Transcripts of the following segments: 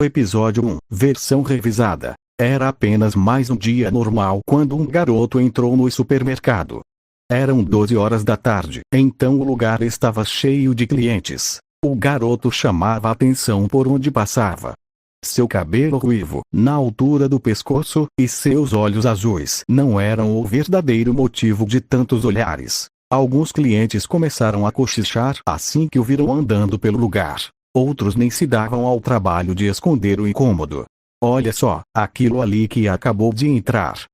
Episódio 1, versão revisada. Era apenas mais um dia normal quando um garoto entrou no supermercado. Eram 12 horas da tarde, então o lugar estava cheio de clientes. O garoto chamava a atenção por onde passava. Seu cabelo ruivo, na altura do pescoço, e seus olhos azuis não eram o verdadeiro motivo de tantos olhares. Alguns clientes começaram a cochichar assim que o viram andando pelo lugar. Outros nem se davam ao trabalho de esconder o incômodo. Olha só, aquilo ali que acabou de entrar.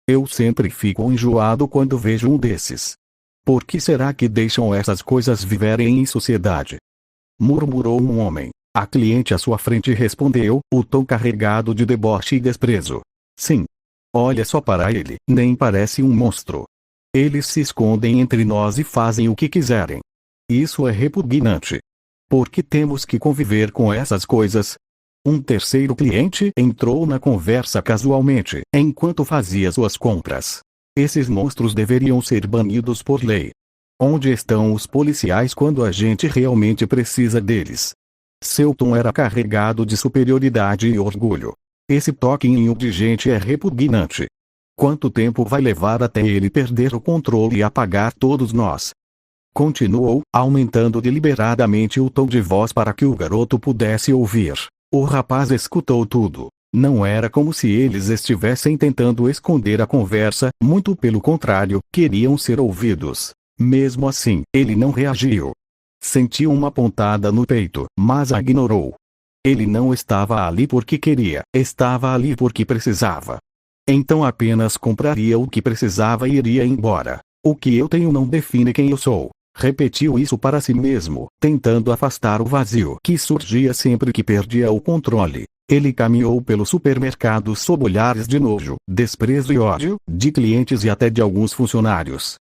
Eu sempre fico enjoado quando vejo um desses. Por que será que deixam essas coisas viverem em sociedade? Murmurou um homem. A cliente à sua frente respondeu, o tom carregado de deboche e desprezo. Sim. Olha só para ele, nem parece um monstro. Eles se escondem entre nós e fazem o que quiserem. Isso é repugnante. Por que temos que conviver com essas coisas? Um terceiro cliente entrou na conversa casualmente, enquanto fazia suas compras. Esses monstros deveriam ser banidos por lei. Onde estão os policiais quando a gente realmente precisa deles? Seu tom era carregado de superioridade e orgulho. Esse toquinho de gente é repugnante. Quanto tempo vai levar até ele perder o controle e apagar todos nós? Continuou, aumentando deliberadamente o tom de voz para que o garoto pudesse ouvir. O rapaz escutou tudo. Não era como se eles estivessem tentando esconder a conversa, muito pelo contrário, queriam ser ouvidos. Mesmo assim, ele não reagiu. Sentiu uma pontada no peito, mas a ignorou. Ele não estava ali porque queria, estava ali porque precisava. Então apenas compraria o que precisava e iria embora. O que eu tenho não define quem eu sou. Repetiu isso para si mesmo, tentando afastar o vazio que surgia sempre que perdia o controle. Ele caminhou pelo supermercado sob olhares de nojo, desprezo e ódio, de clientes e até de alguns funcionários.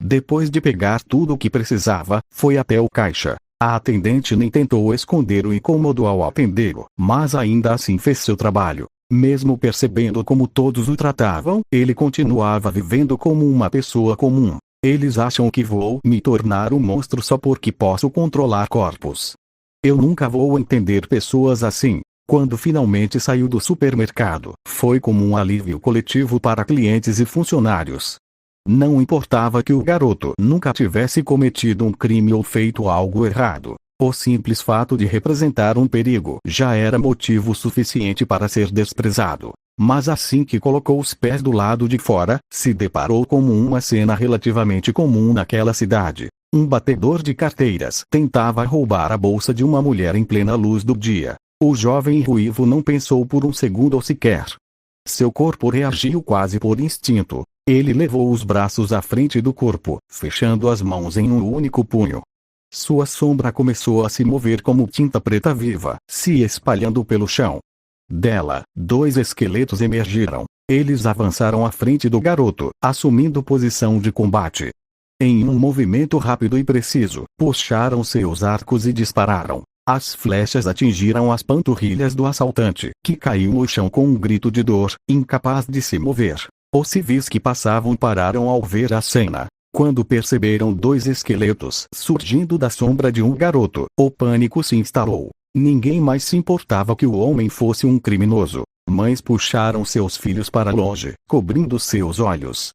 Depois de pegar tudo o que precisava, foi até o caixa. A atendente nem tentou esconder o incômodo ao atendê-lo, mas ainda assim fez seu trabalho. Mesmo percebendo como todos o tratavam, ele continuava vivendo como uma pessoa comum. Eles acham que vou me tornar um monstro só porque posso controlar corpos. Eu nunca vou entender pessoas assim. Quando finalmente saiu do supermercado, foi como um alívio coletivo para clientes e funcionários. Não importava que o garoto nunca tivesse cometido um crime ou feito algo errado. O simples fato de representar um perigo já era motivo suficiente para ser desprezado. Mas assim que colocou os pés do lado de fora, se deparou com uma cena relativamente comum naquela cidade. Um batedor de carteiras tentava roubar a bolsa de uma mulher em plena luz do dia. O jovem ruivo não pensou por um segundo sequer. Seu corpo reagiu quase por instinto. Ele levou os braços à frente do corpo, fechando as mãos em um único punho. Sua sombra começou a se mover como tinta preta viva, se espalhando pelo chão. Dela, dois esqueletos emergiram. Eles avançaram à frente do garoto, assumindo posição de combate. Em um movimento rápido e preciso, puxaram seus arcos e dispararam. As flechas atingiram as panturrilhas do assaltante, que caiu no chão com um grito de dor, incapaz de se mover. Os civis que passavam pararam ao ver a cena. Quando perceberam dois esqueletos surgindo da sombra de um garoto, o pânico se instalou. Ninguém mais se importava que o homem fosse um criminoso. Mães puxaram seus filhos para longe, cobrindo seus olhos.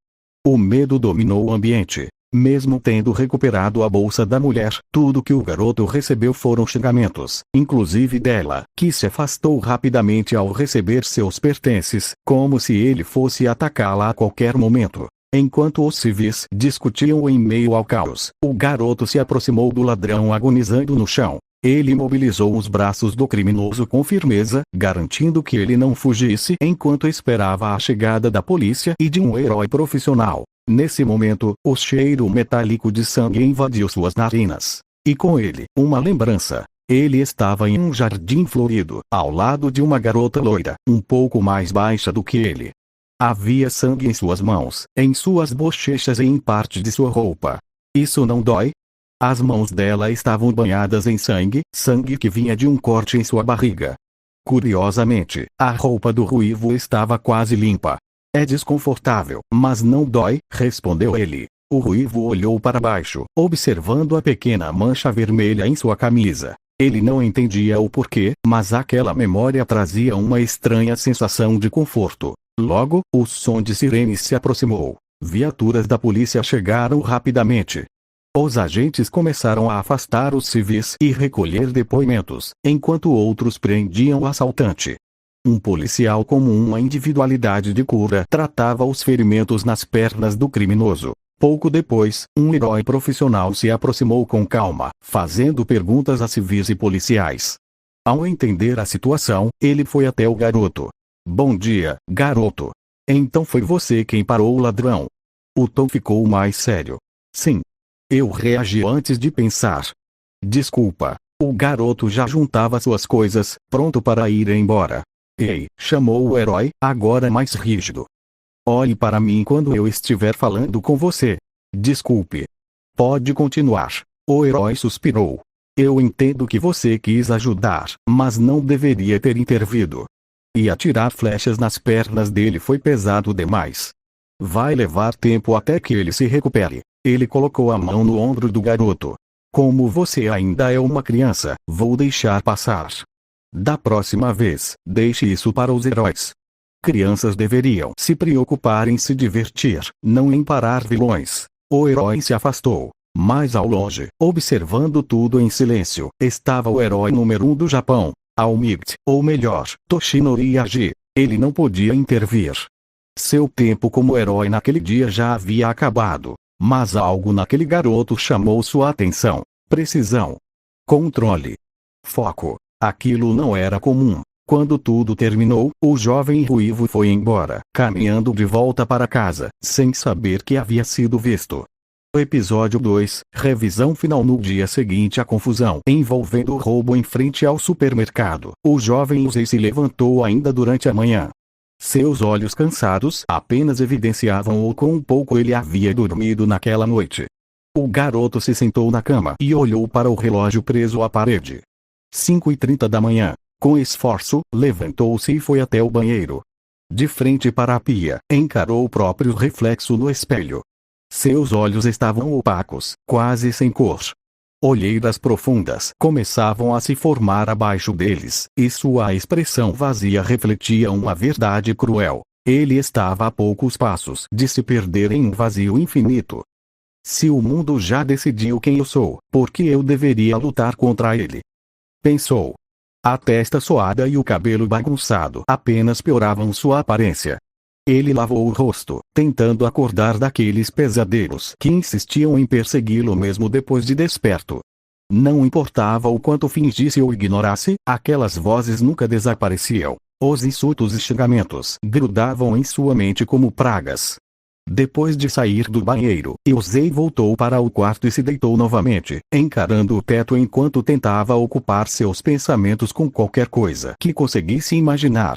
O medo dominou o ambiente. Mesmo tendo recuperado a bolsa da mulher, tudo que o garoto recebeu foram xingamentos, inclusive dela, que se afastou rapidamente ao receber seus pertences, como se ele fosse atacá-la a qualquer momento. Enquanto os civis discutiam em meio ao caos, o garoto se aproximou do ladrão agonizando no chão. Ele mobilizou os braços do criminoso com firmeza, garantindo que ele não fugisse enquanto esperava a chegada da polícia e de um herói profissional. Nesse momento, o cheiro metálico de sangue invadiu suas narinas. E com ele, uma lembrança. Ele estava em um jardim florido, ao lado de uma garota loira, um pouco mais baixa do que ele. Havia sangue em suas mãos, em suas bochechas e em parte de sua roupa. Isso não dói? As mãos dela estavam banhadas em sangue, sangue que vinha de um corte em sua barriga. Curiosamente, a roupa do ruivo estava quase limpa. É desconfortável, mas não dói, respondeu ele. O ruivo olhou para baixo, observando a pequena mancha vermelha em sua camisa. Ele não entendia o porquê, mas aquela memória trazia uma estranha sensação de conforto. Logo, o som de sirenes se aproximou. Viaturas da polícia chegaram rapidamente. Os agentes começaram a afastar os civis e recolher depoimentos, enquanto outros prendiam o assaltante. Um policial com uma individualidade de cura tratava os ferimentos nas pernas do criminoso. Pouco depois, um herói profissional se aproximou com calma, fazendo perguntas a civis e policiais. Ao entender a situação, ele foi até o garoto. "Bom dia, garoto. Então foi você quem parou o ladrão?" O tom ficou mais sério. "Sim." Eu reagi antes de pensar. "Desculpa." O garoto já juntava suas coisas, pronto para ir embora. "Ei", chamou o herói, agora mais rígido. "Olhe para mim quando eu estiver falando com você." "Desculpe." "Pode continuar." O herói suspirou. "Eu entendo que você quis ajudar, mas não deveria ter intervido." E atirar flechas nas pernas dele foi pesado demais. "Vai levar tempo até que ele se recupere." Ele colocou a mão no ombro do garoto. "Como você ainda é uma criança, vou deixar passar. Da próxima vez, deixe isso para os heróis. Crianças deveriam se preocupar em se divertir, não em parar vilões." O herói se afastou. Mais ao longe, observando tudo em silêncio, estava o herói número 1 do Japão, Almigt, ou melhor, Toshinori Yagi. Ele não podia intervir. Seu tempo como herói naquele dia já havia acabado. Mas algo naquele garoto chamou sua atenção. Precisão. Controle. Foco. Aquilo não era comum. Quando tudo terminou, o jovem ruivo foi embora, caminhando de volta para casa, sem saber que havia sido visto. Episódio 2, revisão final. No dia seguinte, a confusão envolvendo o roubo em frente ao supermercado. O jovem Yusei se levantou ainda durante a manhã. Seus olhos cansados apenas evidenciavam o quão pouco ele havia dormido naquela noite. O garoto se sentou na cama e olhou para o relógio preso à parede. 5h30 da manhã. Com esforço, levantou-se e foi até o banheiro. De frente para a pia, encarou o próprio reflexo no espelho. Seus olhos estavam opacos, quase sem cor. Olheiras profundas começavam a se formar abaixo deles, e sua expressão vazia refletia uma verdade cruel. Ele estava a poucos passos de se perder em um vazio infinito. Se o mundo já decidiu quem eu sou, por que eu deveria lutar contra ele? Pensou. A testa suada e o cabelo bagunçado apenas pioravam sua aparência. Ele lavou o rosto, tentando acordar daqueles pesadelos que insistiam em persegui-lo mesmo depois de desperto. Não importava o quanto fingisse ou ignorasse, aquelas vozes nunca desapareciam. Os insultos e xingamentos grudavam em sua mente como pragas. Depois de sair do banheiro, Yusei voltou para o quarto e se deitou novamente, encarando o teto enquanto tentava ocupar seus pensamentos com qualquer coisa que conseguisse imaginar.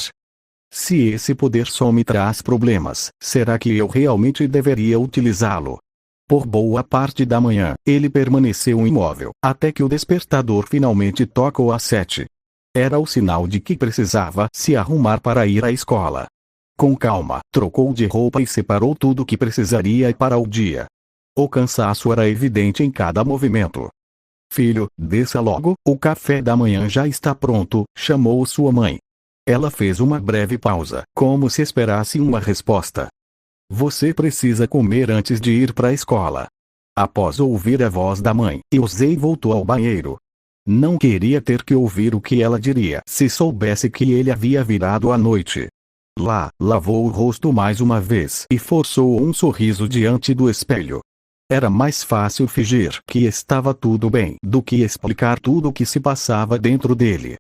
Se esse poder só me traz problemas, será que eu realmente deveria utilizá-lo? Por boa parte da manhã, ele permaneceu imóvel, até que o despertador finalmente tocou às 7. Era o sinal de que precisava se arrumar para ir à escola. Com calma, trocou de roupa e separou tudo o que precisaria para o dia. O cansaço era evidente em cada movimento. "Filho, desça logo, o café da manhã já está pronto", chamou sua mãe. Ela fez uma breve pausa, como se esperasse uma resposta. "Você precisa comer antes de ir para a escola." Após ouvir a voz da mãe, Yusei voltou ao banheiro. Não queria ter que ouvir o que ela diria se soubesse que ele havia virado à noite. Lá, lavou o rosto mais uma vez e forçou um sorriso diante do espelho. Era mais fácil fingir que estava tudo bem do que explicar tudo o que se passava dentro dele.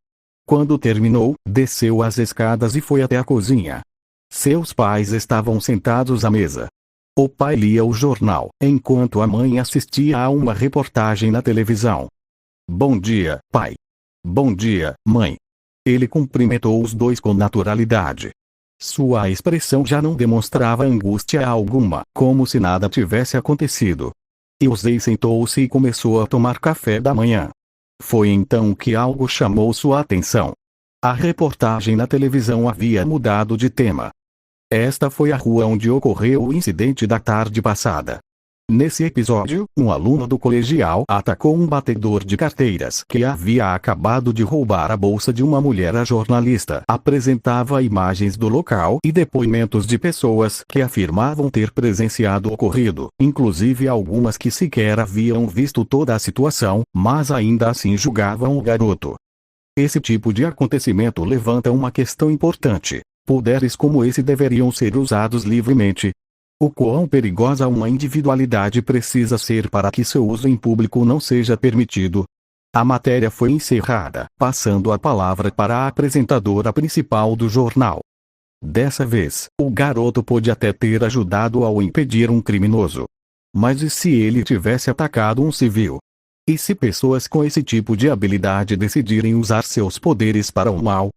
Quando terminou, desceu as escadas e foi até a cozinha. Seus pais estavam sentados à mesa. O pai lia o jornal, enquanto a mãe assistia a uma reportagem na televisão. "Bom dia, pai." "Bom dia, mãe." Ele cumprimentou os dois com naturalidade. Sua expressão já não demonstrava angústia alguma, como se nada tivesse acontecido. Yusei sentou-se e começou a tomar café da manhã. Foi então que algo chamou sua atenção. A reportagem na televisão havia mudado de tema. Esta foi a rua onde ocorreu o incidente da tarde passada. Nesse episódio, um aluno do colegial atacou um batedor de carteiras que havia acabado de roubar a bolsa de uma mulher. A jornalista apresentava imagens do local e depoimentos de pessoas que afirmavam ter presenciado o ocorrido, inclusive algumas que sequer haviam visto toda a situação, mas ainda assim julgavam o garoto. Esse tipo de acontecimento levanta uma questão importante. Poderes como esse deveriam ser usados livremente. O quão perigosa uma individualidade precisa ser para que seu uso em público não seja permitido. A matéria foi encerrada, passando a palavra para a apresentadora principal do jornal. Dessa vez, o garoto pôde até ter ajudado ao impedir um criminoso. Mas e se ele tivesse atacado um civil? E se pessoas com esse tipo de habilidade decidirem usar seus poderes para o mal?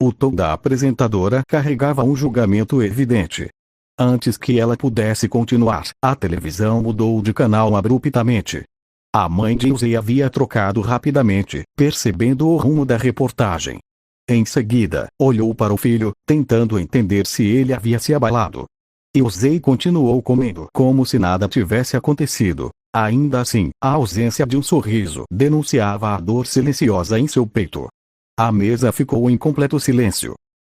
O tom da apresentadora carregava um julgamento evidente. Antes que ela pudesse continuar, a televisão mudou de canal abruptamente. A mãe de Yusei havia trocado rapidamente, percebendo o rumo da reportagem. Em seguida, olhou para o filho, tentando entender se ele havia se abalado. Yusei continuou comendo como se nada tivesse acontecido. Ainda assim, a ausência de um sorriso denunciava a dor silenciosa em seu peito. A mesa ficou em completo silêncio.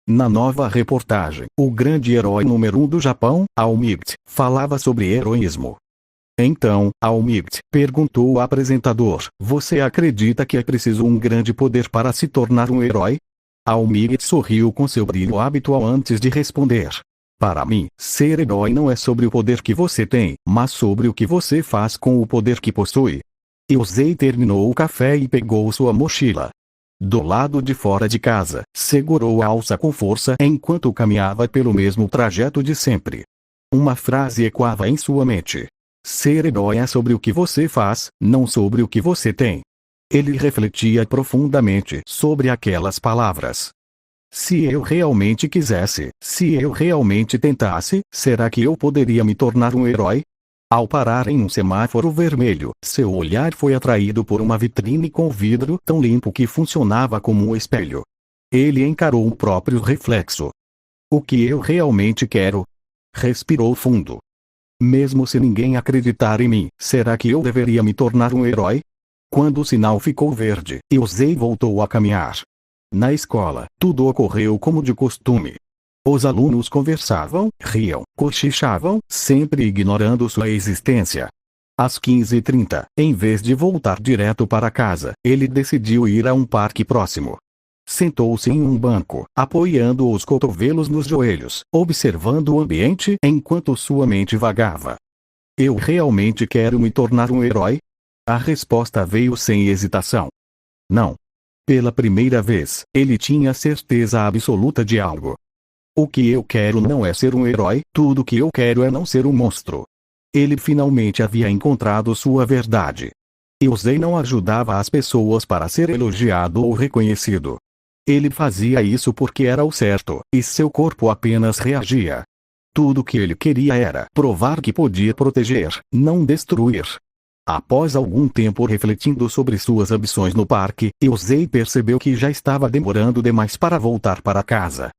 Na nova reportagem, o grande herói número 1 do Japão, Almigt, falava sobre heroísmo. Então, Almigt perguntou ao apresentador: "Você acredita que é preciso um grande poder para se tornar um herói?" Almigt sorriu com seu brilho habitual antes de responder: "Para mim, ser herói não é sobre o poder que você tem, mas sobre o que você faz com o poder que possui." Yusei terminou o café e pegou sua mochila. Do lado de fora de casa, segurou a alça com força enquanto caminhava pelo mesmo trajeto de sempre. Uma frase ecoava em sua mente: "Ser herói é sobre o que você faz, não sobre o que você tem." Ele refletia profundamente sobre aquelas palavras. Se eu realmente quisesse, se eu realmente tentasse, será que eu poderia me tornar um herói? Ao parar em um semáforo vermelho, seu olhar foi atraído por uma vitrine com vidro tão limpo que funcionava como um espelho. Ele encarou o próprio reflexo. "O que eu realmente quero?" Respirou fundo. "Mesmo se ninguém acreditar em mim, será que eu deveria me tornar um herói?" Quando o sinal ficou verde, Yusei voltou a caminhar. Na escola, tudo ocorreu como de costume. Os alunos conversavam, riam, cochichavam, sempre ignorando sua existência. Às 15h30, em vez de voltar direto para casa, ele decidiu ir a um parque próximo. Sentou-se em um banco, apoiando os cotovelos nos joelhos, observando o ambiente enquanto sua mente vagava. "Eu realmente quero me tornar um herói?" A resposta veio sem hesitação. Não. Pela primeira vez, ele tinha certeza absoluta de algo. "O que eu quero não é ser um herói, tudo que eu quero é não ser um monstro." Ele finalmente havia encontrado sua verdade. Yusei não ajudava as pessoas para ser elogiado ou reconhecido. Ele fazia isso porque era o certo, e seu corpo apenas reagia. Tudo que ele queria era provar que podia proteger, não destruir. Após algum tempo refletindo sobre suas ambições no parque, Yusei percebeu que já estava demorando demais para voltar para casa.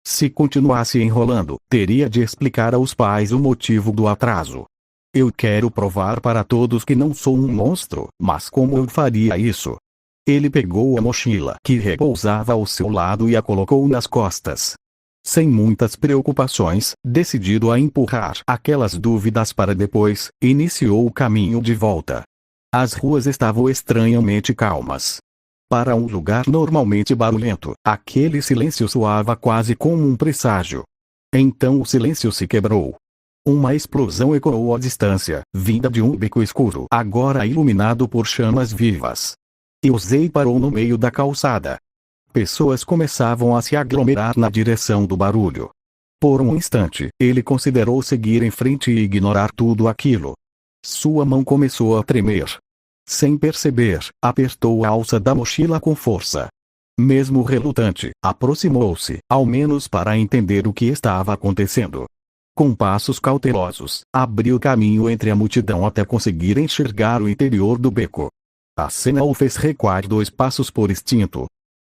Se continuasse enrolando, teria de explicar aos pais o motivo do atraso. "Eu quero provar para todos que não sou um monstro, mas como eu faria isso?" Ele pegou a mochila que repousava ao seu lado e a colocou nas costas. Sem muitas preocupações, decidido a empurrar aquelas dúvidas para depois, iniciou o caminho de volta. As ruas estavam estranhamente calmas. Para um lugar normalmente barulhento, aquele silêncio soava quase como um presságio. Então o silêncio se quebrou. Uma explosão ecoou à distância, vinda de um beco escuro, agora iluminado por chamas vivas. Yusei parou no meio da calçada. Pessoas começavam a se aglomerar na direção do barulho. Por um instante, ele considerou seguir em frente e ignorar tudo aquilo. Sua mão começou a tremer. Sem perceber, apertou a alça da mochila com força. Mesmo relutante, aproximou-se, ao menos para entender o que estava acontecendo. Com passos cautelosos, abriu caminho entre a multidão até conseguir enxergar o interior do beco. A cena o fez recuar 2 passos por instinto.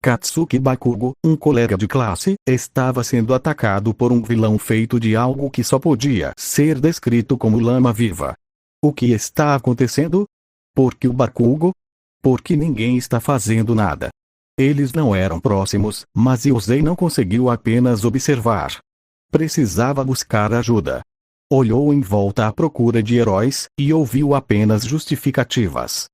Katsuki Bakugo, um colega de classe, estava sendo atacado por um vilão feito de algo que só podia ser descrito como lama viva. O que está acontecendo? Por que o Bakugo? Porque ninguém está fazendo nada. Eles não eram próximos, mas Yusei não conseguiu apenas observar. Precisava buscar ajuda. Olhou em volta à procura de heróis, e ouviu apenas justificativas.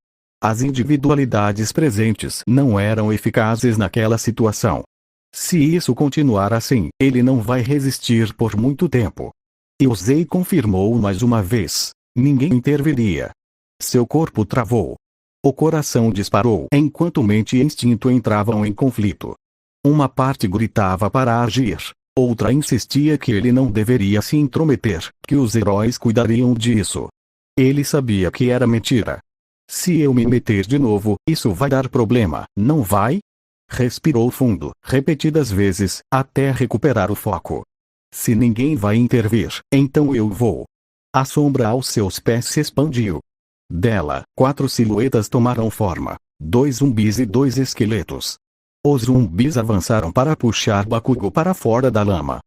As individualidades presentes não eram eficazes naquela situação. Se isso continuar assim, ele não vai resistir por muito tempo. Yusei confirmou mais uma vez. Ninguém interviria. Seu corpo travou. O coração disparou enquanto mente e instinto entravam em conflito. Uma parte gritava para agir. Outra insistia que ele não deveria se intrometer, que os heróis cuidariam disso. Ele sabia que era mentira. Se eu me meter de novo, isso vai dar problema, não vai? Respirou fundo, repetidas vezes, até recuperar o foco. Se ninguém vai intervir, então eu vou. A sombra aos seus pés se expandiu. Dela, 4 silhuetas tomaram forma. 2 zumbis e 2 esqueletos. Os zumbis avançaram para puxar Bakugo para fora da lama.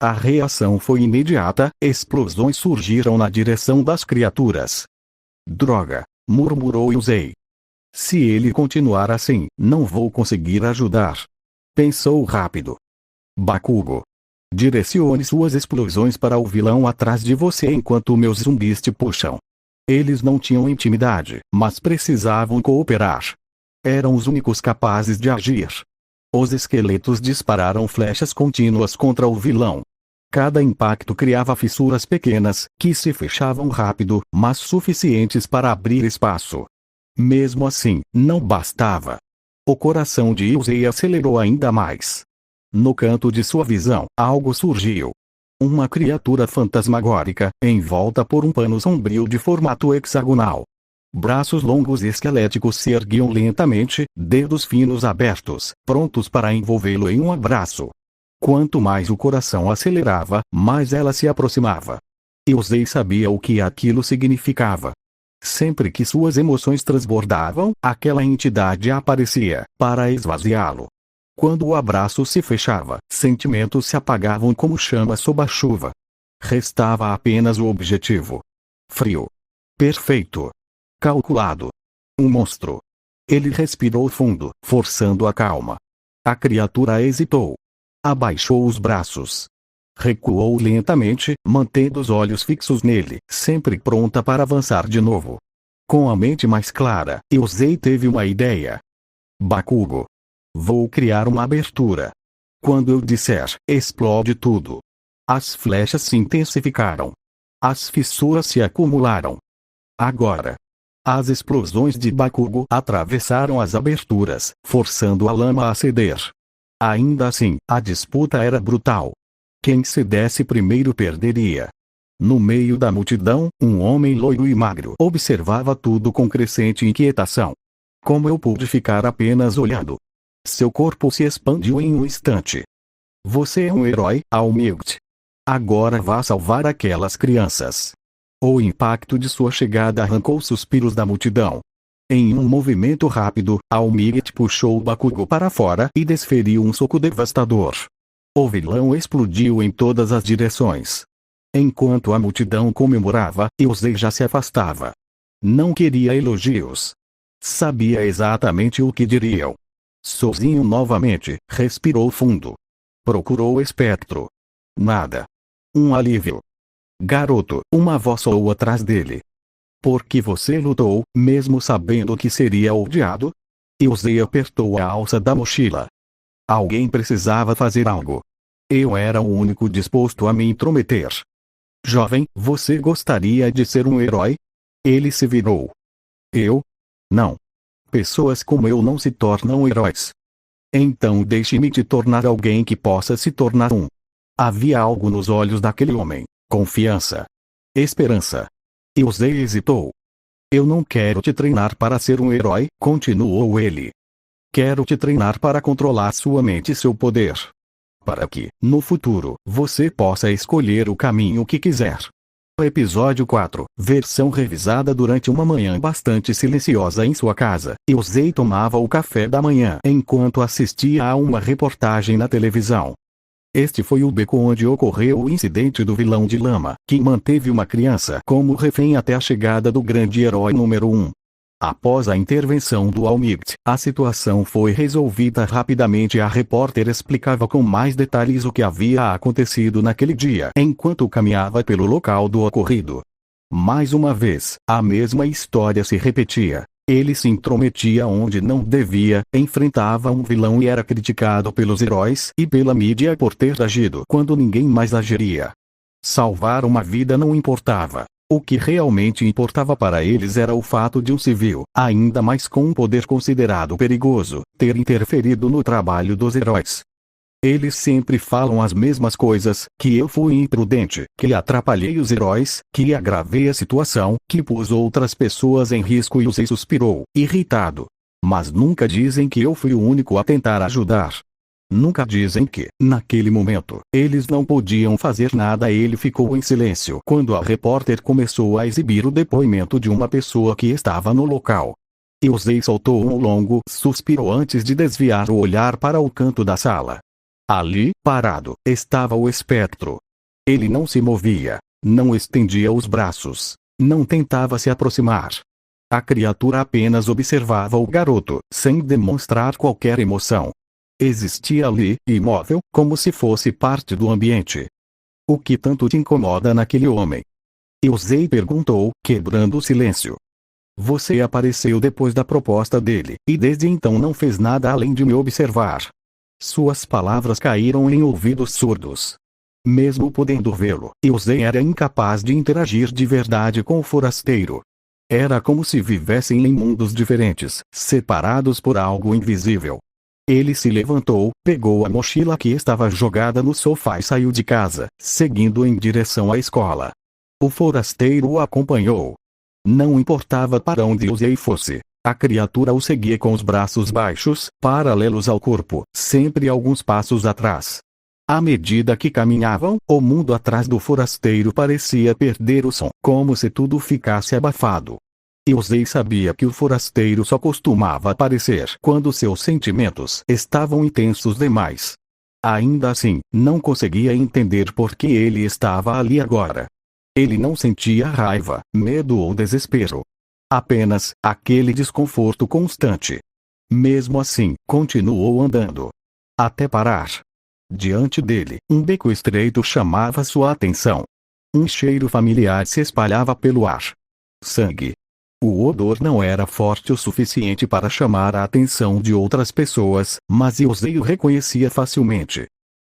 A reação foi imediata, explosões surgiram na direção das criaturas. Droga! Murmurou Yusei. Se ele continuar assim, não vou conseguir ajudar. Pensou rápido. Bakugo. Direcione suas explosões para o vilão atrás de você enquanto meus zumbis te puxam. Eles não tinham intimidade, mas precisavam cooperar. Eram os únicos capazes de agir. Os esqueletos dispararam flechas contínuas contra o vilão. Cada impacto criava fissuras pequenas, que se fechavam rápido, mas suficientes para abrir espaço. Mesmo assim, não bastava. O coração de Yusei acelerou ainda mais. No canto de sua visão, algo surgiu. Uma criatura fantasmagórica, envolta por um pano sombrio de formato hexagonal. Braços longos e esqueléticos se erguiam lentamente, dedos finos abertos, prontos para envolvê-lo em um abraço. Quanto mais o coração acelerava, mais ela se aproximava. Yusei sabia o que aquilo significava. Sempre que suas emoções transbordavam, aquela entidade aparecia, para esvaziá-lo. Quando o abraço se fechava, sentimentos se apagavam como chamas sob a chuva. Restava apenas o objetivo. Frio. Perfeito. Calculado. Um monstro. Ele respirou fundo, forçando a calma. A criatura hesitou. Abaixou os braços. Recuou lentamente, mantendo os olhos fixos nele, sempre pronta para avançar de novo. Com a mente mais clara, Yusei teve uma ideia. Bakugo. Vou criar uma abertura. Quando eu disser, explode tudo. As flechas se intensificaram. As fissuras se acumularam. Agora. As explosões de Bakugo atravessaram as aberturas, forçando a lama a ceder. Ainda assim, a disputa era brutal. Quem cedesse primeiro perderia. No meio da multidão, um homem loiro e magro observava tudo com crescente inquietação. Como eu pude ficar apenas olhando? Seu corpo se expandiu em um instante. Você é um herói, Almighty. Agora vá salvar aquelas crianças. O impacto de sua chegada arrancou suspiros da multidão. Em um movimento rápido, Almighty puxou Bakugo para fora e desferiu um soco devastador. O vilão explodiu em todas as direções. Enquanto a multidão comemorava, Yusei já se afastava. Não queria elogios. Sabia exatamente o que diriam. Sozinho novamente, respirou fundo. Procurou o espectro. Nada. Um alívio. Garoto, uma voz soou atrás dele. Por que você lutou, mesmo sabendo que seria odiado? Yusei apertou a alça da mochila. Alguém precisava fazer algo. Eu era o único disposto a me intrometer. Jovem, você gostaria de ser um herói? Ele se virou. Eu? Não. Pessoas como eu não se tornam heróis. Então deixe-me te tornar alguém que possa se tornar um. Havia algo nos olhos daquele homem. Confiança. Esperança. Yusei hesitou. Eu não quero te treinar para ser um herói, continuou ele. Quero te treinar para controlar sua mente e seu poder. Para que, no futuro, você possa escolher o caminho que quiser. Episódio 4, versão revisada. Durante uma manhã bastante silenciosa em sua casa, Yusei tomava o café da manhã enquanto assistia a uma reportagem na televisão. Este foi o beco onde ocorreu o incidente do vilão de lama, que manteve uma criança como refém até a chegada do grande herói número 1. Após a intervenção do Almighty, a situação foi resolvida rapidamente e a repórter explicava com mais detalhes o que havia acontecido naquele dia enquanto caminhava pelo local do ocorrido. Mais uma vez, a mesma história se repetia. Ele se intrometia onde não devia, enfrentava um vilão e era criticado pelos heróis e pela mídia por ter agido quando ninguém mais agiria. Salvar uma vida não importava. O que realmente importava para eles era o fato de um civil, ainda mais com um poder considerado perigoso, ter interferido no trabalho dos heróis. Eles sempre falam as mesmas coisas, que eu fui imprudente, que atrapalhei os heróis, que agravei a situação, que pus outras pessoas em risco e Yusei suspirou, irritado. Mas nunca dizem que eu fui o único a tentar ajudar. Nunca dizem que, naquele momento, eles não podiam fazer nada. Ele ficou em silêncio quando a repórter começou a exibir o depoimento de uma pessoa que estava no local. Yusei soltou um longo suspiro antes de desviar o olhar para o canto da sala. Ali, parado, estava o espectro. Ele não se movia, não estendia os braços, não tentava se aproximar. A criatura apenas observava o garoto, sem demonstrar qualquer emoção. Existia ali, imóvel, como se fosse parte do ambiente. O que tanto te incomoda naquele homem? Yusei perguntou, quebrando o silêncio. Você apareceu depois da proposta dele, e desde então não fez nada além de me observar. Suas palavras caíram em ouvidos surdos. Mesmo podendo vê-lo, Yusei era incapaz de interagir de verdade com o forasteiro. Era como se vivessem em mundos diferentes, separados por algo invisível. Ele se levantou, pegou a mochila que estava jogada no sofá e saiu de casa, seguindo em direção à escola. O forasteiro o acompanhou. Não importava para onde Yusei fosse, a criatura o seguia com os braços baixos, paralelos ao corpo, sempre alguns passos atrás. À medida que caminhavam, o mundo atrás do forasteiro parecia perder o som, como se tudo ficasse abafado. Yusei sabia que o forasteiro só costumava aparecer quando seus sentimentos estavam intensos demais. Ainda assim, não conseguia entender por que ele estava ali agora. Ele não sentia raiva, medo ou desespero. Apenas, aquele desconforto constante. Mesmo assim, continuou andando. Até parar. Diante dele, um beco estreito chamava sua atenção. Um cheiro familiar se espalhava pelo ar. Sangue. O odor não era forte o suficiente para chamar a atenção de outras pessoas, mas Yusei o reconhecia facilmente.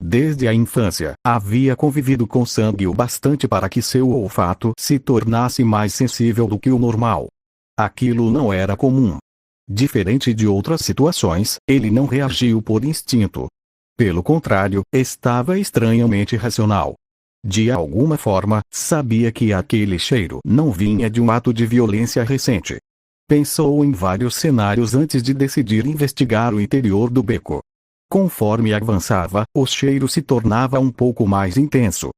Desde a infância, havia convivido com sangue o bastante para que seu olfato se tornasse mais sensível do que o normal. Aquilo não era comum. Diferente de outras situações, ele não reagiu por instinto. Pelo contrário, estava estranhamente racional. De alguma forma, sabia que aquele cheiro não vinha de um ato de violência recente. Pensou em vários cenários antes de decidir investigar o interior do beco. Conforme avançava, o cheiro se tornava um pouco mais intenso.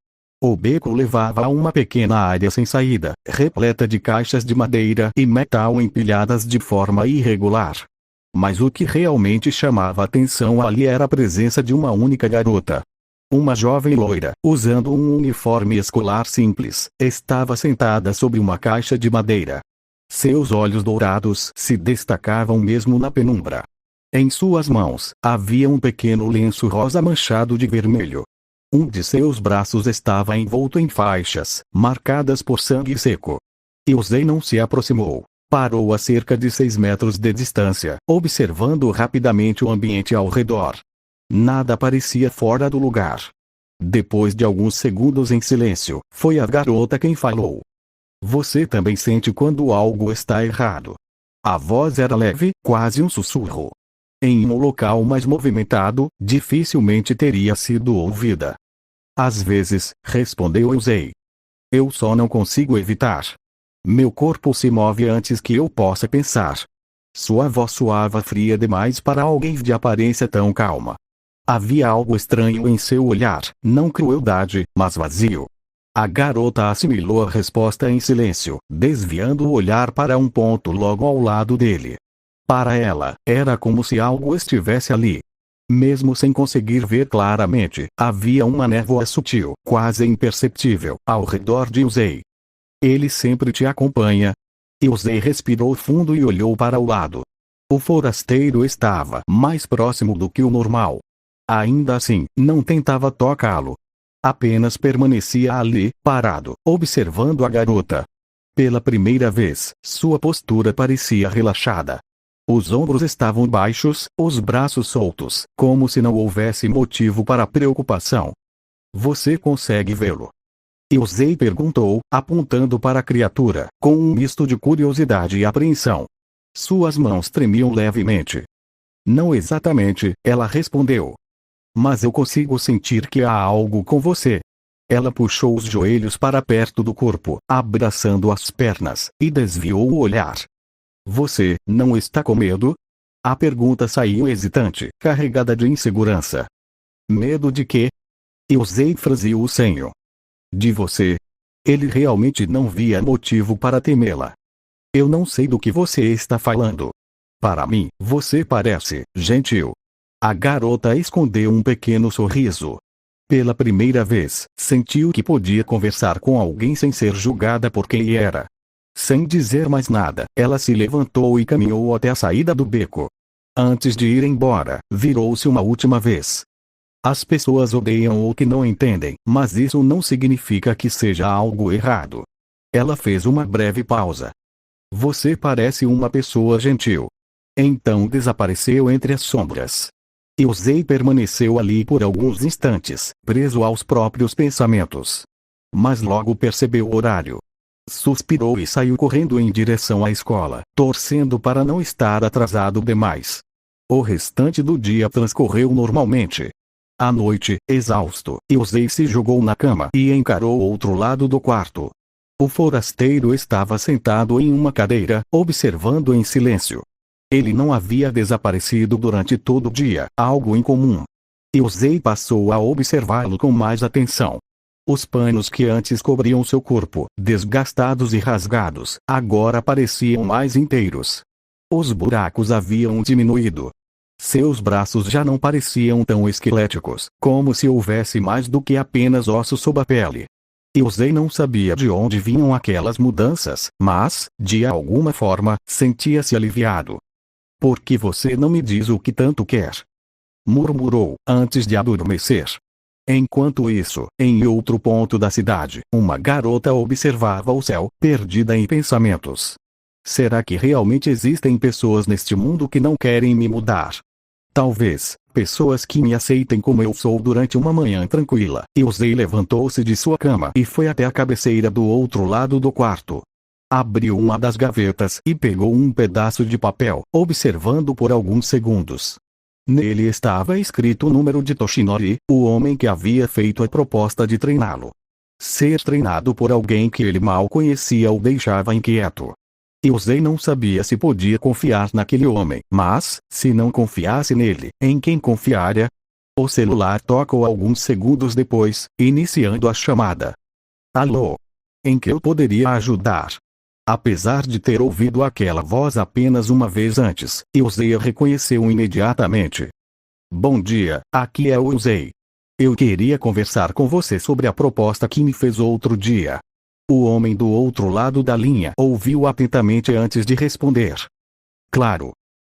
O beco levava a uma pequena área sem saída, repleta de caixas de madeira e metal empilhadas de forma irregular. Mas o que realmente chamava atenção ali era a presença de uma única garota. Uma jovem loira, usando um uniforme escolar simples, estava sentada sobre uma caixa de madeira. Seus olhos dourados se destacavam mesmo na penumbra. Em suas mãos, havia um pequeno lenço rosa manchado de vermelho. Um de seus braços estava envolto em faixas, marcadas por sangue seco. Yusei não se aproximou. Parou a cerca de 6 metros de distância, observando rapidamente o ambiente ao redor. Nada parecia fora do lugar. Depois de alguns segundos em silêncio, foi a garota quem falou. Você também sente quando algo está errado. A voz era leve, quase um sussurro. Em um local mais movimentado, dificilmente teria sido ouvida. Às vezes, respondeu Yusei. Eu só não consigo evitar. Meu corpo se move antes que eu possa pensar. Sua voz soava fria demais para alguém de aparência tão calma. Havia algo estranho em seu olhar, não crueldade, mas vazio. A garota assimilou a resposta em silêncio, desviando o olhar para um ponto logo ao lado dele. Para ela, era como se algo estivesse ali. Mesmo sem conseguir ver claramente, havia uma névoa sutil, quase imperceptível, ao redor de Yusei. Ele sempre te acompanha? Yusei respirou fundo e olhou para o lado. O forasteiro estava mais próximo do que o normal. Ainda assim, não tentava tocá-lo. Apenas permanecia ali, parado, observando a garota. Pela primeira vez, sua postura parecia relaxada. Os ombros estavam baixos, os braços soltos, como se não houvesse motivo para preocupação. Você consegue vê-lo? Yusei perguntou, apontando para a criatura, com um misto de curiosidade e apreensão. Suas mãos tremiam levemente. Não exatamente, ela respondeu. Mas eu consigo sentir que há algo com você. Ela puxou os joelhos para perto do corpo, abraçando as pernas, e desviou o olhar. Você não está com medo? A pergunta saiu hesitante, carregada de insegurança. Medo de quê? Yusei franziu o senho. De você. Ele realmente não via motivo para temê-la. Eu não sei do que você está falando. Para mim, você parece gentil. A garota escondeu um pequeno sorriso. Pela primeira vez, sentiu que podia conversar com alguém sem ser julgada por quem era. Sem dizer mais nada, ela se levantou e caminhou até a saída do beco. Antes de ir embora, virou-se uma última vez. As pessoas odeiam o que não entendem, mas isso não significa que seja algo errado. Ela fez uma breve pausa. Você parece uma pessoa gentil. Então desapareceu entre as sombras. Yusei permaneceu ali por alguns instantes, preso aos próprios pensamentos. Mas logo percebeu o horário. Suspirou e saiu correndo em direção à escola, torcendo para não estar atrasado demais. O restante do dia transcorreu normalmente. À noite, exausto, Yusei se jogou na cama e encarou o outro lado do quarto. O forasteiro estava sentado em uma cadeira, observando em silêncio. Ele não havia desaparecido durante todo o dia, algo incomum. Yusei passou a observá-lo com mais atenção. Os panos que antes cobriam seu corpo, desgastados e rasgados, agora pareciam mais inteiros. Os buracos haviam diminuído. Seus braços já não pareciam tão esqueléticos, como se houvesse mais do que apenas ossos sob a pele. Yusei não sabia de onde vinham aquelas mudanças, mas, de alguma forma, sentia-se aliviado. Por que você não me diz o que tanto quer? Murmurou, antes de adormecer. Enquanto isso, em outro ponto da cidade, uma garota observava o céu, perdida em pensamentos. Será que realmente existem pessoas neste mundo que não querem me mudar? Talvez, pessoas que me aceitem como eu sou durante uma manhã tranquila. Yusei levantou-se de sua cama e foi até a cabeceira do outro lado do quarto. Abriu uma das gavetas e pegou um pedaço de papel, observando por alguns segundos. Nele estava escrito o número de Toshinori, o homem que havia feito a proposta de treiná-lo. Ser treinado por alguém que ele mal conhecia o deixava inquieto. Yusei não sabia se podia confiar naquele homem, mas, se não confiasse nele, em quem confiaria? O celular tocou alguns segundos depois, iniciando a chamada. Alô? Em que eu poderia ajudar? Apesar de ter ouvido aquela voz apenas uma vez antes, Yusei a reconheceu imediatamente. Bom dia, aqui é o Yusei. Eu queria conversar com você sobre a proposta que me fez outro dia. O homem do outro lado da linha ouviu atentamente antes de responder. Claro.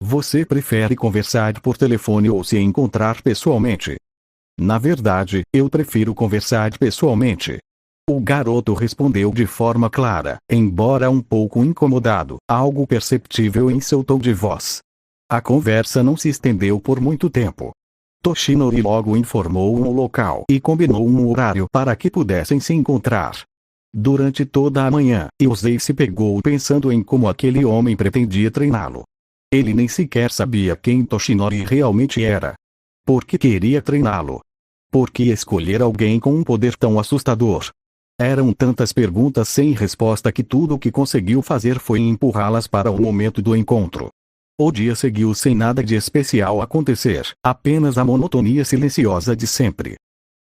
Você prefere conversar por telefone ou se encontrar pessoalmente? Na verdade, eu prefiro conversar pessoalmente. O garoto respondeu de forma clara, embora um pouco incomodado, algo perceptível em seu tom de voz. A conversa não se estendeu por muito tempo. Toshinori logo informou um local e combinou um horário para que pudessem se encontrar. Durante toda a manhã, Yusei se pegou pensando em como aquele homem pretendia treiná-lo. Ele nem sequer sabia quem Toshinori realmente era. Por que queria treiná-lo? Por que escolher alguém com um poder tão assustador? Eram tantas perguntas sem resposta que tudo o que conseguiu fazer foi empurrá-las para o momento do encontro. O dia seguiu sem nada de especial acontecer, apenas a monotonia silenciosa de sempre.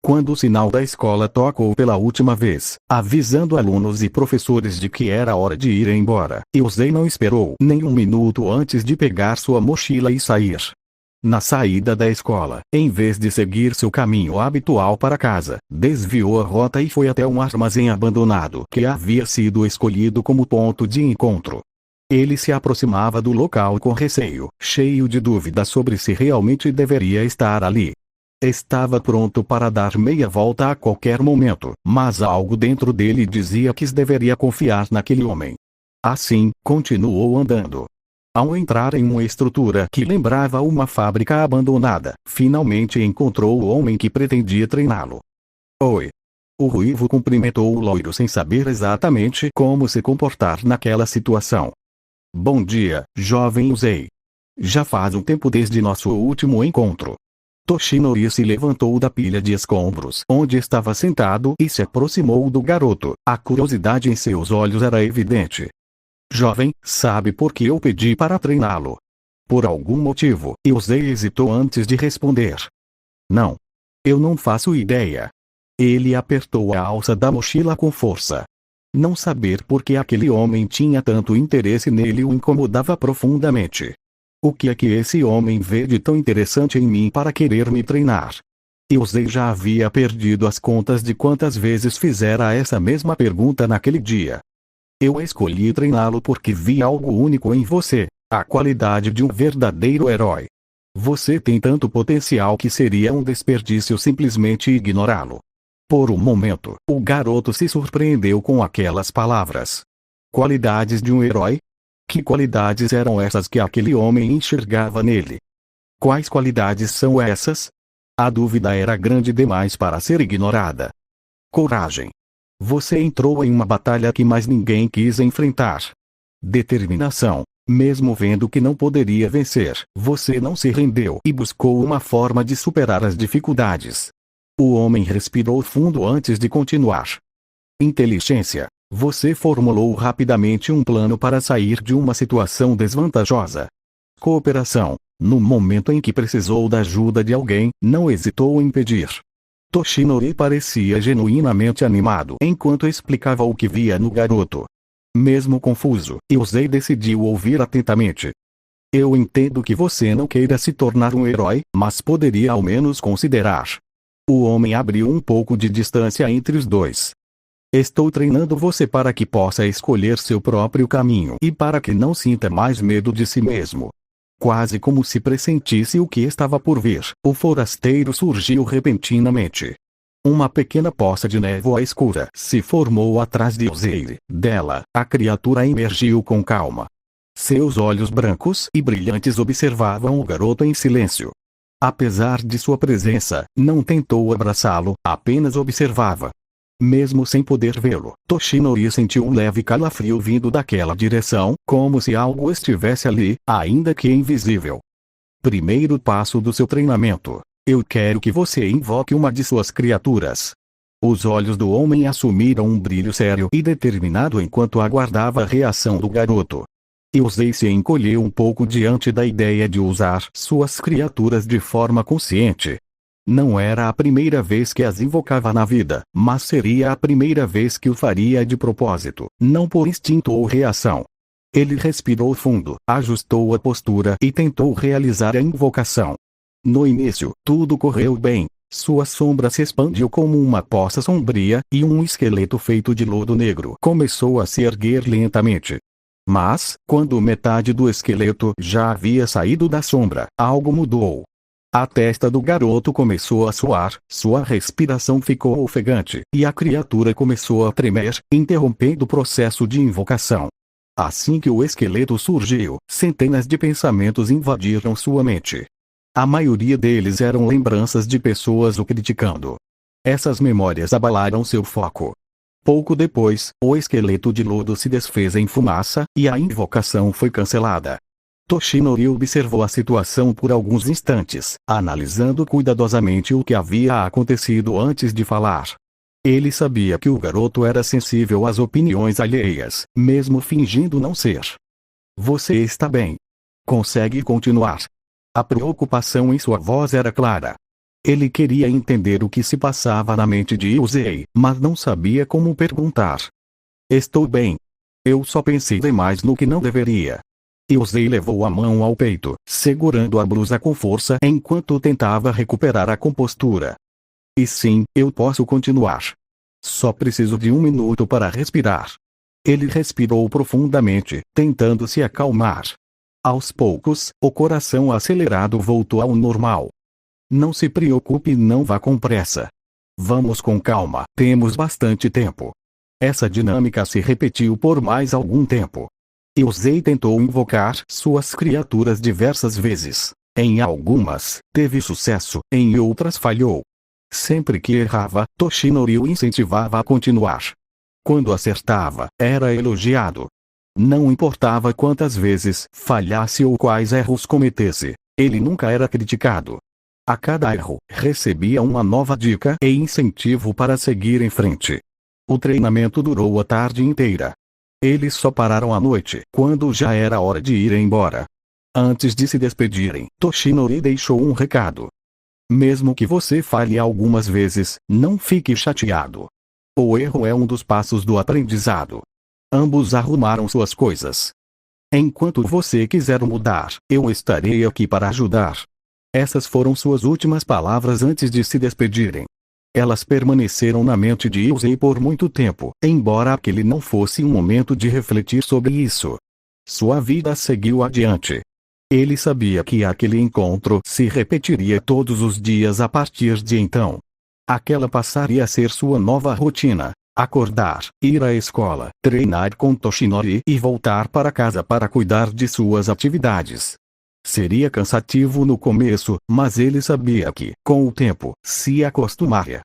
Quando o sinal da escola tocou pela última vez, avisando alunos e professores de que era hora de ir embora, Yusei não esperou nem um minuto antes de pegar sua mochila e sair. Na saída da escola, em vez de seguir seu caminho habitual para casa, desviou a rota e foi até um armazém abandonado que havia sido escolhido como ponto de encontro. Ele se aproximava do local com receio, cheio de dúvidas sobre se realmente deveria estar ali. Estava pronto para dar meia volta a qualquer momento, mas algo dentro dele dizia que deveria confiar naquele homem. Assim, continuou andando. Ao entrar em uma estrutura que lembrava uma fábrica abandonada, finalmente encontrou o homem que pretendia treiná-lo. Oi. O ruivo cumprimentou o loiro sem saber exatamente como se comportar naquela situação. Bom dia, jovem Uzei. Já faz um tempo desde nosso último encontro. Toshinori se levantou da pilha de escombros onde estava sentado e se aproximou do garoto. A curiosidade em seus olhos era evidente. Jovem, sabe por que eu pedi para treiná-lo? Por algum motivo, Uzei hesitou antes de responder. Não. Eu não faço ideia. Ele apertou a alça da mochila com força. Não saber por que aquele homem tinha tanto interesse nele o incomodava profundamente. O que é que esse homem vê de tão interessante em mim para querer me treinar? Uzei já havia perdido as contas de quantas vezes fizera essa mesma pergunta naquele dia. Eu escolhi treiná-lo porque vi algo único em você, a qualidade de um verdadeiro herói. Você tem tanto potencial que seria um desperdício simplesmente ignorá-lo. Por um momento, o garoto se surpreendeu com aquelas palavras. Qualidades de um herói? Que qualidades eram essas que aquele homem enxergava nele? Quais qualidades são essas? A dúvida era grande demais para ser ignorada. Coragem. Você entrou em uma batalha que mais ninguém quis enfrentar. Determinação. Mesmo vendo que não poderia vencer, você não se rendeu e buscou uma forma de superar as dificuldades. O homem respirou fundo antes de continuar. Inteligência. Você formulou rapidamente um plano para sair de uma situação desvantajosa. Cooperação. No momento em que precisou da ajuda de alguém, não hesitou em pedir. Toshinori parecia genuinamente animado enquanto explicava o que via no garoto. Mesmo confuso, Uzei decidiu ouvir atentamente. Eu entendo que você não queira se tornar um herói, mas poderia ao menos considerar. O homem abriu um pouco de distância entre os dois. Estou treinando você para que possa escolher seu próprio caminho e para que não sinta mais medo de si mesmo. Quase como se pressentisse o que estava por vir, o forasteiro surgiu repentinamente. Uma pequena poça de névoa escura se formou atrás de Uzei. Dela, a criatura emergiu com calma. Seus olhos brancos e brilhantes observavam o garoto em silêncio. Apesar de sua presença, não tentou abraçá-lo, apenas observava. Mesmo sem poder vê-lo, Toshinori sentiu um leve calafrio vindo daquela direção, como se algo estivesse ali, ainda que invisível. Primeiro passo do seu treinamento. Eu quero que você invoque uma de suas criaturas. Os olhos do homem assumiram um brilho sério e determinado enquanto aguardava a reação do garoto. Uzei se encolheu um pouco diante da ideia de usar suas criaturas de forma consciente. Não era a primeira vez que as invocava na vida, mas seria a primeira vez que o faria de propósito, não por instinto ou reação. Ele respirou fundo, ajustou a postura e tentou realizar a invocação. No início, tudo correu bem. Sua sombra se expandiu como uma poça sombria, e um esqueleto feito de lodo negro começou a se erguer lentamente. Mas, quando metade do esqueleto já havia saído da sombra, algo mudou. A testa do garoto começou a suar, sua respiração ficou ofegante, e a criatura começou a tremer, interrompendo o processo de invocação. Assim que o esqueleto surgiu, centenas de pensamentos invadiram sua mente. A maioria deles eram lembranças de pessoas o criticando. Essas memórias abalaram seu foco. Pouco depois, o esqueleto de lodo se desfez em fumaça, e a invocação foi cancelada. Toshinori observou a situação por alguns instantes, analisando cuidadosamente o que havia acontecido antes de falar. Ele sabia que o garoto era sensível às opiniões alheias, mesmo fingindo não ser. Você está bem. Consegue continuar? A preocupação em sua voz era clara. Ele queria entender o que se passava na mente de Uzei, mas não sabia como perguntar. Estou bem. Eu só pensei demais no que não deveria. Yusei levou a mão ao peito, segurando a blusa com força enquanto tentava recuperar a compostura. E sim, eu posso continuar. Só preciso de 1 minuto para respirar. Ele respirou profundamente, tentando se acalmar. Aos poucos, o coração acelerado voltou ao normal. Não se preocupe, não vá com pressa. Vamos com calma, temos bastante tempo. Essa dinâmica se repetiu por mais algum tempo. Yusei tentou invocar suas criaturas diversas vezes. Em algumas, teve sucesso, em outras falhou. Sempre que errava, Toshinori o incentivava a continuar. Quando acertava, era elogiado. Não importava quantas vezes falhasse ou quais erros cometesse, ele nunca era criticado. A cada erro, recebia uma nova dica e incentivo para seguir em frente. O treinamento durou a tarde inteira. Eles só pararam à noite, quando já era hora de ir embora. Antes de se despedirem, Toshinori deixou um recado. Mesmo que você falhe algumas vezes, não fique chateado. O erro é um dos passos do aprendizado. Ambos arrumaram suas coisas. Enquanto você quiser mudar, eu estarei aqui para ajudar. Essas foram suas últimas palavras antes de se despedirem. Elas permaneceram na mente de Yusei por muito tempo, embora aquele não fosse um momento de refletir sobre isso. Sua vida seguiu adiante. Ele sabia que aquele encontro se repetiria todos os dias a partir de então. Aquela passaria a ser sua nova rotina: acordar, ir à escola, treinar com Toshinori e voltar para casa para cuidar de suas atividades. Seria cansativo no começo, mas ele sabia que, com o tempo, se acostumaria.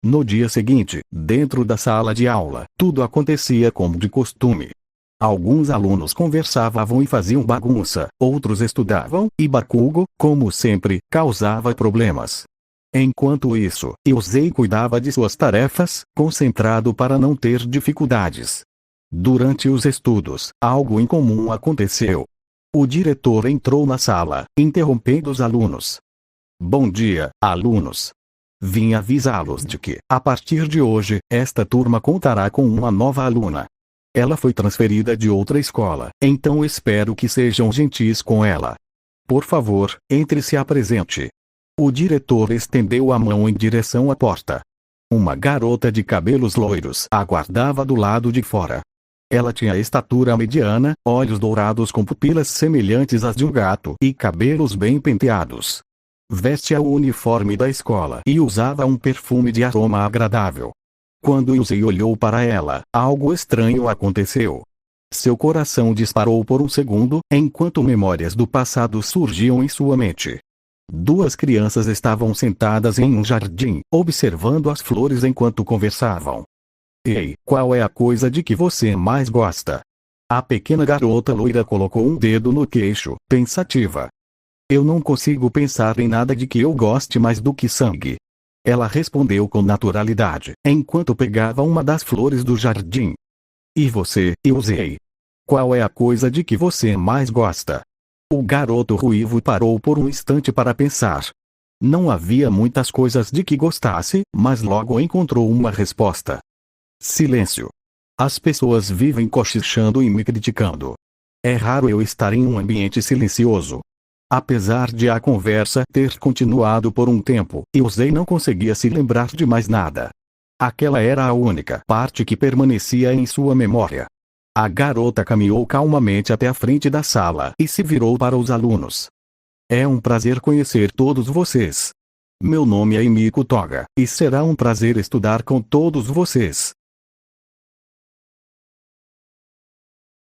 No dia seguinte, dentro da sala de aula, tudo acontecia como de costume. Alguns alunos conversavam e faziam bagunça, outros estudavam, e Bakugo, como sempre, causava problemas. Enquanto isso, Yusei cuidava de suas tarefas, concentrado para não ter dificuldades. Durante os estudos, algo incomum aconteceu. O diretor entrou na sala, interrompendo os alunos. Bom dia, alunos. Vim avisá-los de que, a partir de hoje, esta turma contará com uma nova aluna. Ela foi transferida de outra escola, então espero que sejam gentis com ela. Por favor, entre e se apresente. O diretor estendeu a mão em direção à porta. Uma garota de cabelos loiros aguardava do lado de fora. Ela tinha estatura mediana, olhos dourados com pupilas semelhantes às de um gato e cabelos bem penteados. Vestia o uniforme da escola e usava um perfume de aroma agradável. Quando Yusei olhou para ela, algo estranho aconteceu. Seu coração disparou por um segundo, enquanto memórias do passado surgiam em sua mente. Duas crianças estavam sentadas em um jardim, observando as flores enquanto conversavam. Ei, qual é a coisa de que você mais gosta? A pequena garota loira colocou um dedo no queixo, pensativa. Eu não consigo pensar em nada de que eu goste mais do que sangue. Ela respondeu com naturalidade, enquanto pegava uma das flores do jardim. E você, Yusei? Qual é a coisa de que você mais gosta? O garoto ruivo parou por um instante para pensar. Não havia muitas coisas de que gostasse, mas logo encontrou uma resposta. Silêncio. As pessoas vivem cochichando e me criticando. É raro eu estar em um ambiente silencioso. Apesar de a conversa ter continuado por um tempo, Yusei não conseguia se lembrar de mais nada. Aquela era a única parte que permanecia em sua memória. A garota caminhou calmamente até a frente da sala e se virou para os alunos. É um prazer conhecer todos vocês. Meu nome é Emiko Toga, e será um prazer estudar com todos vocês.